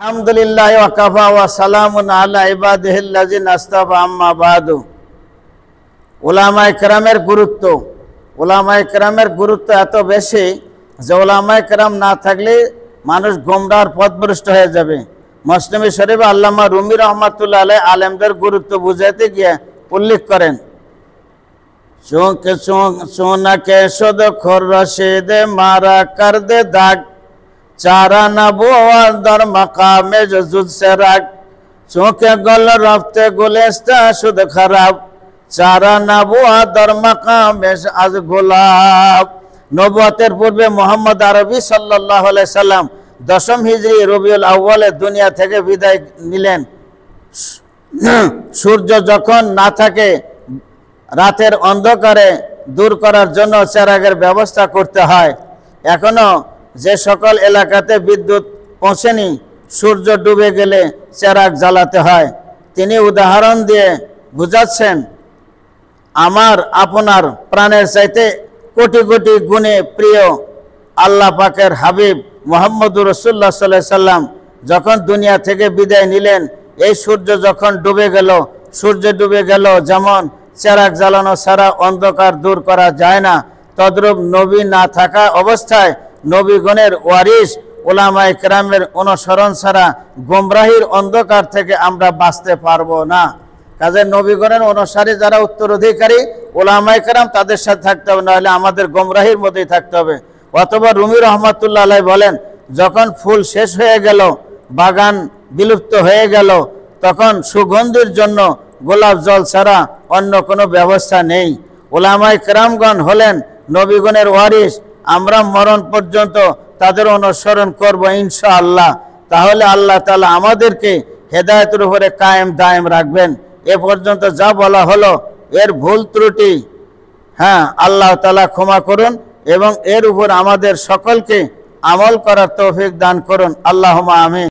আলহামদুলিল্লাহ ওয়া কাফা ওয়া সালামুন আলা ইবাদিহিল্লাযিনা আসতাফা আম্মা বাদু। উলামায়ে কেরামের গুরুত্ব এত বেশি যে উলামায়ে কেরাম না থাকলে মানুষ গোমরাহর পথভ্রষ্ট হয়ে যাবে। মুসলিম শরীফে আল্লামা রুমি রহমাতুল্লাহ আলাইহি আলেমদের গুরুত্ব বুঝাইতে গিয়ে উল্লেখ করেন, চুনকে শুদ খোর রশিদে মারা কর দে দাগ, चारा नबूवत दर मकामे जुद से राग, चूंकि गुल रफ्ते गुलिस्ता शुद खराब, चारा नबूवत दर मकामे आज गुलाब। नबुवतेर पूर्वे मोहम्मद आरबी सल्लल्लाहु अलैहि साल्लाम 10ম হিজরি রবিউল আউয়ালে দুনিয়া থেকে বিদায় নিলেন। সূর্য যখন না থাকে রাতের অন্ধকারে দূর করার জন্য চেরাগের ব্যবস্থা করতে হয়। এখনো যে সকল এলাকাতে বিদ্যুৎ পৌঁছেনি, সূর্য ডুবে গেলে চেরাগ জ্বালাতে হয়। তিনি উদাহরণ দিয়ে বুঝাচ্ছেন, আমার আপনার প্রাণের চাইতে কোটি কোটি গুণে প্রিয় আল্লাহ পাকের হাবিব মুহাম্মদুর রাসূলুল্লাহ সাল্লাল্লাহু আলাইহি সাল্লাম যখন দুনিয়া থেকে বিদায় নিলেন, এই সূর্য যখন ডুবে গেল, সূর্য ডুবে গেল যেমন চেরাগ জ্বালানো ছাড়া অন্ধকার দূর করা যায় না, তদ্রূপ নবী না থাকা অবস্থায় নবীগণের ওয়ারিস উলামায়ে কেরামের অনুসরণ ছাড়া গোমরাহির অন্ধকার থেকে আমরা বাঁচতে পারবো না। কাজে নবীগণের অনুসারী যারা উত্তরাধিকারী উলামায়ে কেরাম, তাদের সাথে থাকতে হবে, নাহলে আমাদের গোমরাহির মধ্যেই থাকতে হবে। অথবা রুমি রহমাতুল্লাহ আলাইহি বলেন, যখন ফুল শেষ হয়ে গেল, বাগান বিলুপ্ত হয়ে গেল, তখন সুগন্ধির জন্য গোলাপ জল ছাড়া অন্য কোনো ব্যবস্থা নেই। উলামায়ে কেরামগণ হলেন নবীগণের ওয়ারিস, আমরা মরণ পর্যন্ত তাদের অনুসরণ করব ইনশাআল্লাহ। তাহলে আল্লাহ তাআলা আমাদেরকে হেদায়েতের উপরে কায়েম দায়েম রাখবেন। এ পর্যন্ত যা বলা হলো এর ভুল ত্রুটি আল্লাহ তাআলা ক্ষমা করুন এবং এর উপর আমাদের সকলকে আমল করার তৌফিক দান করুন। আল্লাহুম্মা আমিন।